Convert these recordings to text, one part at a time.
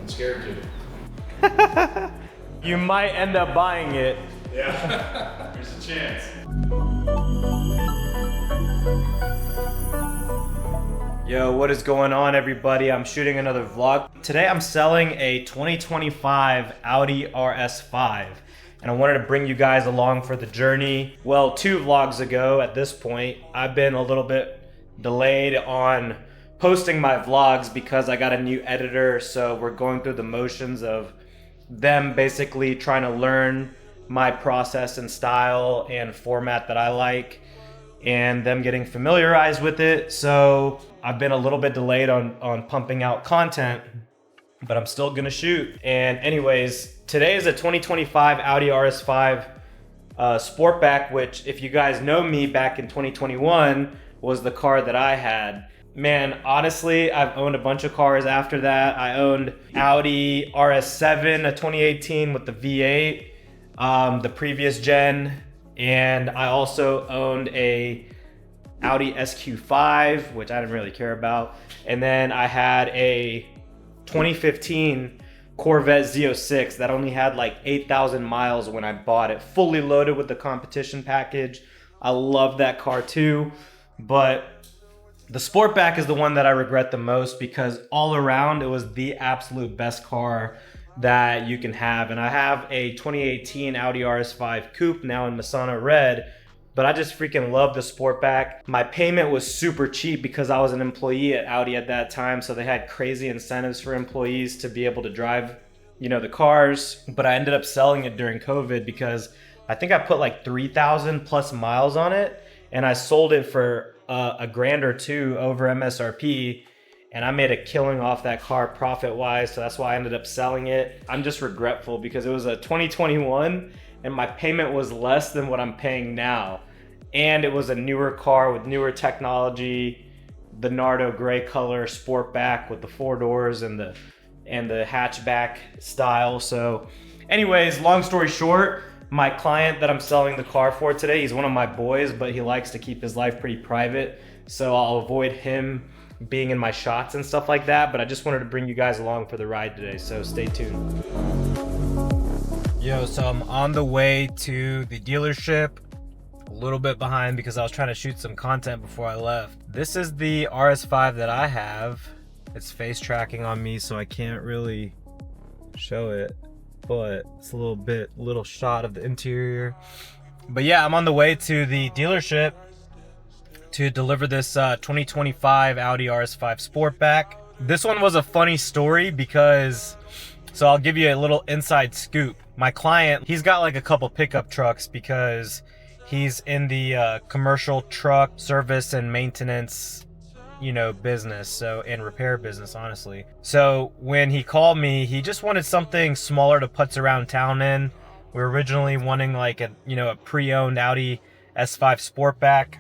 I'm scared to. You might end up buying it. Yeah, there's a chance. Yo, what is going on, everybody? I'm shooting another vlog. Today I'm selling a 2025 Audi RS5, and I wanted to bring you guys along for the journey. Well, 2 vlogs ago at this point, I've been a little bit delayed on posting my vlogs because I got a new editor, so we're going through the motions of them basically trying to learn my process and style and format that I like, and them getting familiarized with it. So I've been a little bit delayed on pumping out content, but I'm still gonna shoot. And anyways, today is a 2025 Audi RS5 Sportback, which, if you guys know me, back in 2021 was the car that I had. Man, honestly, I've owned a bunch of cars after that. I owned Audi RS7, a 2018 with the V8, the previous gen. And I also owned a Audi SQ5, which I didn't really care about. And then I had a 2015 Corvette Z06 that only had like 8,000 miles when I bought it, fully loaded with the competition package. I love that car too, but the Sportback is the one that I regret the most because all around it was the absolute best car that you can have. And I have a 2018 Audi RS5 Coupe now in Masana Red, but I just freaking love the Sportback. My payment was super cheap because I was an employee at Audi at that time, so they had crazy incentives for employees to be able to drive, you know, the cars. But I ended up selling it during COVID because I think I put like 3,000 plus miles on it, and I sold it for a grand or two over MSRP, and I made a killing off that car profit wise, so that's why I ended up selling it. I'm just regretful because it was a 2021 and my payment was less than what I'm paying now, and it was a newer car with newer technology, the Nardo gray color Sportback with the 4 doors and the hatchback style. So anyways, long story short, my client that I'm selling the car for today, he's one of my boys, but he likes to keep his life pretty private, so I'll avoid him being in my shots and stuff like that. But I just wanted to bring you guys along for the ride today, so stay tuned. Yo, so I'm on the way to the dealership, a little bit behind because I was trying to shoot some content before I left. This is the RS5 that I have. It's face tracking on me, so I can't really show it, but it's a little shot of the interior. But yeah, I'm on the way to the dealership to deliver this 2025 Audi RS5 Sportback. This one was a funny story because, so I'll give you a little inside scoop. My client, he's got like a couple pickup trucks because he's in the commercial truck service and maintenance, you know, business, so, and repair business, honestly. So when he called me, he just wanted something smaller to putz around town in. We were originally wanting like a, you know, a pre-owned Audi S5 Sportback,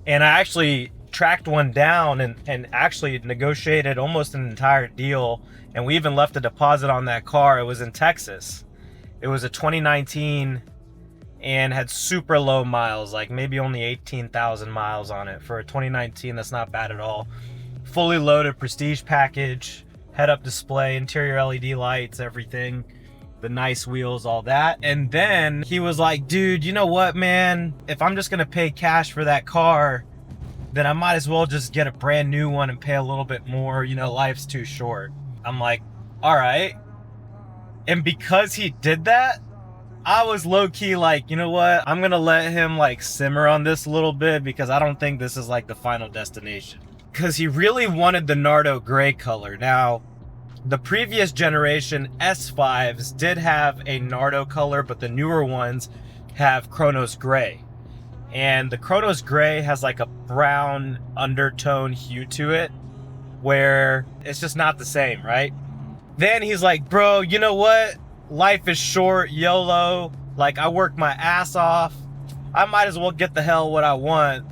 and I actually tracked one down and actually negotiated almost an entire deal, and we even left a deposit on that car. It was in Texas. It was a 2019 and had super low miles, like maybe only 18,000 miles on it. For a 2019, that's not bad at all. Fully loaded prestige package, head-up display, interior LED lights, everything, the nice wheels, all that. And then he was like, dude, you know what, man? If I'm just gonna pay cash for that car, then I might as well just get a brand new one and pay a little bit more. You know, life's too short. I'm like, all right. And because he did that, I was low-key like, you know what? I'm gonna let him like simmer on this a little bit because I don't think this is like the final destination. Because he really wanted the Nardo gray color. Now, the previous generation S5s did have a Nardo color, but the newer ones have Chronos gray. And the Chronos gray has like a brown undertone hue to it, where it's just not the same, right? Then he's like, bro, you know what? Life is short, YOLO. Like, I worked my ass off. I might as well get the hell what I want.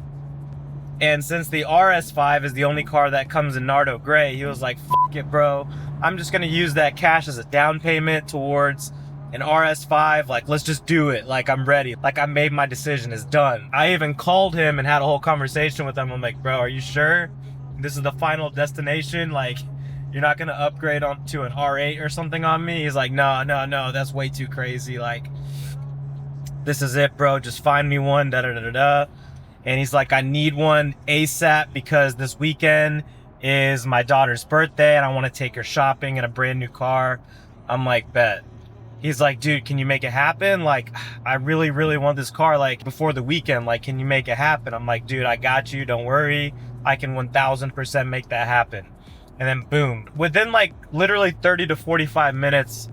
And since the RS5 is the only car that comes in Nardo gray, he was like, fuck it, bro. I'm just gonna use that cash as a down payment towards an RS5. Like, let's just do it. Like, I'm ready. Like, I made my decision. It's done. I even called him and had a whole conversation with him. I'm like, bro, are you sure this is the final destination? Like, you're not gonna upgrade to an R8 or something on me? He's like, no, that's way too crazy. Like, this is it, bro. Just find me one, da-da-da-da-da. And he's like, I need one ASAP because this weekend is my daughter's birthday and I want to take her shopping in a brand new car. I'm like, bet. He's like, dude, can you make it happen? Like, I really, really want this car, like, before the weekend. Like, can you make it happen? I'm like, dude, I got you. Don't worry. I can 1000% make that happen. And then boom. Within, like, literally 30 to 45 minutes,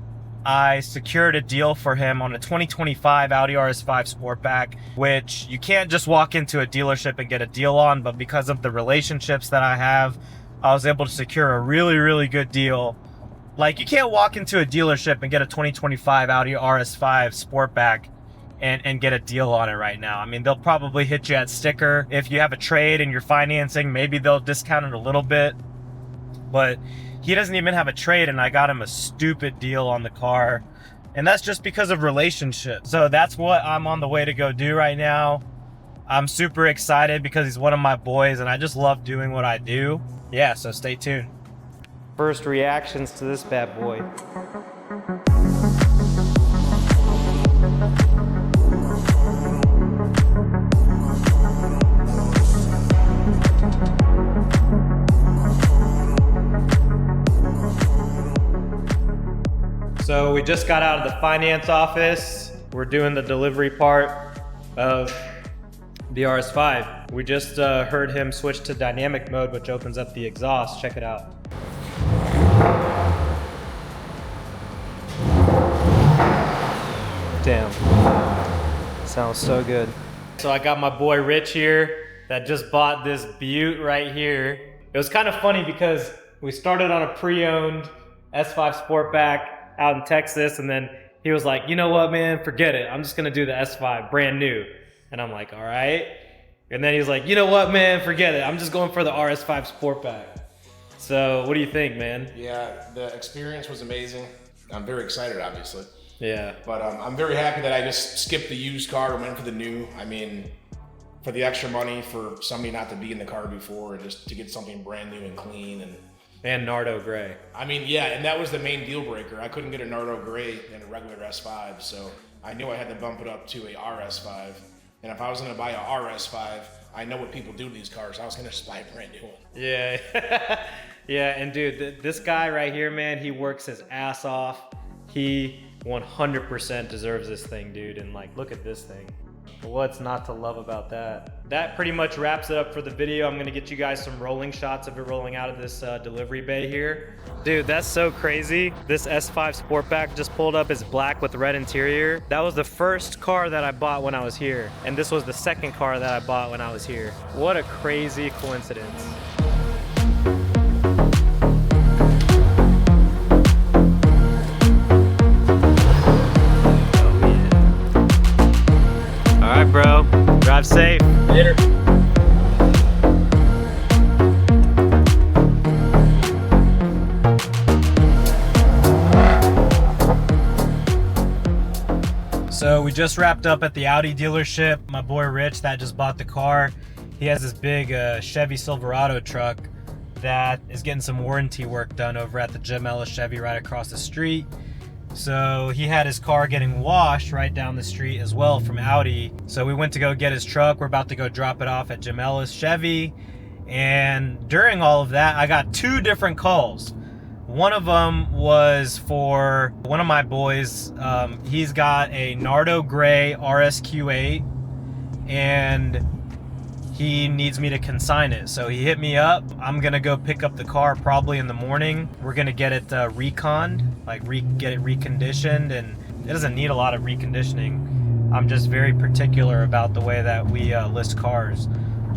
I secured a deal for him on a 2025 Audi RS5 Sportback, which you can't just walk into a dealership and get a deal on, but because of the relationships that I have, I was able to secure a really, really good deal. Like, you can't walk into a dealership and get a 2025 Audi RS5 Sportback and get a deal on it right now. I mean, they'll probably hit you at sticker. If you have a trade and you're financing, maybe they'll discount it a little bit. But he doesn't even have a trade, and I got him a stupid deal on the car. And that's just because of relationships. So that's what I'm on the way to go do right now. I'm super excited because he's one of my boys, and I just love doing what I do. Yeah, so stay tuned. First reactions to this bad boy. So we just got out of the finance office. We're doing the delivery part of the RS5. We just heard him switch to dynamic mode, which opens up the exhaust. Check it out. Damn, sounds so good. So I got my boy Rich here that just bought this Butte right here. It was kind of funny because we started on a pre-owned S5 Sportback out in Texas, and then he was like, you know what, man, forget it. I'm just gonna do the S5 brand new. And I'm like, all right. And then he's like, you know what, man, forget it. I'm just going for the RS5 Sportback. So what do you think, man? Yeah, the experience was amazing. I'm very excited, obviously. Yeah. But I'm very happy that I just skipped the used car and went for the new. I mean, for the extra money, for somebody not to be in the car before, and just to get something brand new and clean. And Nardo Gray. I mean, yeah, and that was the main deal breaker. I couldn't get a Nardo Gray in a regular S5, so I knew I had to bump it up to a RS5. And if I was gonna buy a RS5, I know what people do to these cars. I was gonna just buy a brand new one. Yeah. Yeah, and dude, this guy right here, man, he works his ass off. He 100% deserves this thing, dude. And like, look at this thing. What's not to love about that? That pretty much wraps it up for the video. I'm gonna get you guys some rolling shots of it rolling out of this delivery bay here. Dude, that's so crazy. This S5 Sportback just pulled up. It's black with red interior. That was the first car that I bought when I was here. And this was the second car that I bought when I was here. What a crazy coincidence. All right, bro. Drive safe. Later. So we just wrapped up at the Audi dealership. My boy Rich that just bought the car. He has this big Chevy Silverado truck that is getting some warranty work done over at the Jim Ellis Chevy right across the street. So he had his car getting washed right down the street as well from Audi. So we went to go get his truck. We're about to go drop it off at Jim Ellis Chevy. And during all of that, I got two different calls. One of them was for one of my boys. He's got a Nardo Gray RSQ8 and he needs me to consign it. So he hit me up. I'm gonna go pick up the car probably in the morning. We're gonna get it reconned, like get it reconditioned, and it doesn't need a lot of reconditioning. I'm just very particular about the way that we list cars.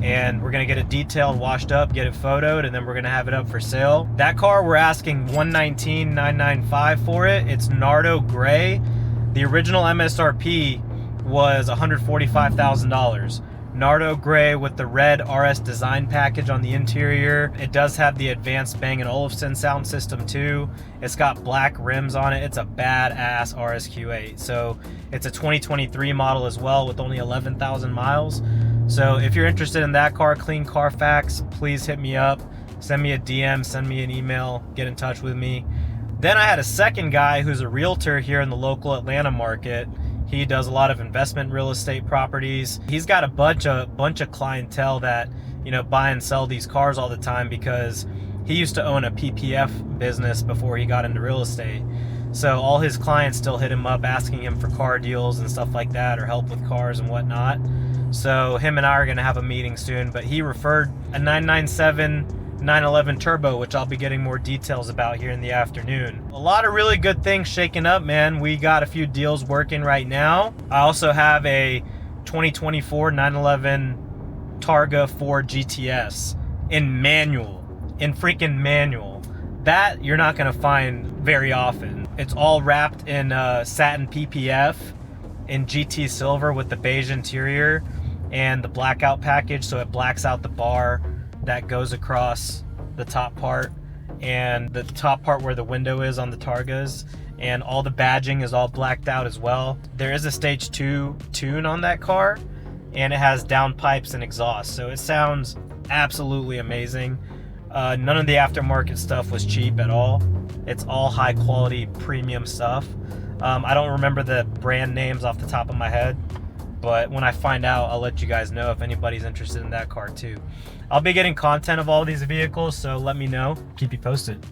And we're gonna get it detailed, washed up, get it photoed, and then we're gonna have it up for sale. That car, we're asking $119,995 for it. It's Nardo Gray. The original MSRP was $145,000. Nardo Gray with the red RS design package on the interior. It does have the advanced Bang & Olufsen sound system too. It's got black rims on it. It's a badass RSQ8. So it's a 2023 model as well with only 11,000 miles. So if you're interested in that car, clean Carfax, please hit me up. send me a DM, send me an email, get in touch with me. Then I had a second guy who's a realtor here in the local Atlanta market. He does a lot of investment real estate properties. He's got a bunch of clientele that, you know, buy and sell these cars all the time because he used to own a PPF business before he got into real estate. So all his clients still hit him up asking him for car deals and stuff like that, or help with cars and whatnot. So him and I are gonna have a meeting soon, but he referred a 997 911 Turbo, which I'll be getting more details about here in the afternoon. A lot of really good things shaking up, man. We got a few deals working right now. I also have a 2024 911 Targa 4 GTS in freaking manual. That you're not gonna find very often. It's all wrapped in satin PPF in GT silver with the beige interior and the blackout package, so it blacks out the bar that goes across the top part and the top part where the window is on the Targas, and all the badging is all blacked out as well. There is a stage 2 tune on that car, and it has downpipes and exhaust, so it sounds absolutely amazing. None of the aftermarket stuff was cheap at all. It's all high quality premium stuff. I don't remember the brand names off the top of my head, but when I find out, I'll let you guys know if anybody's interested in that car too. I'll be getting content of all these vehicles, so let me know. Keep you posted.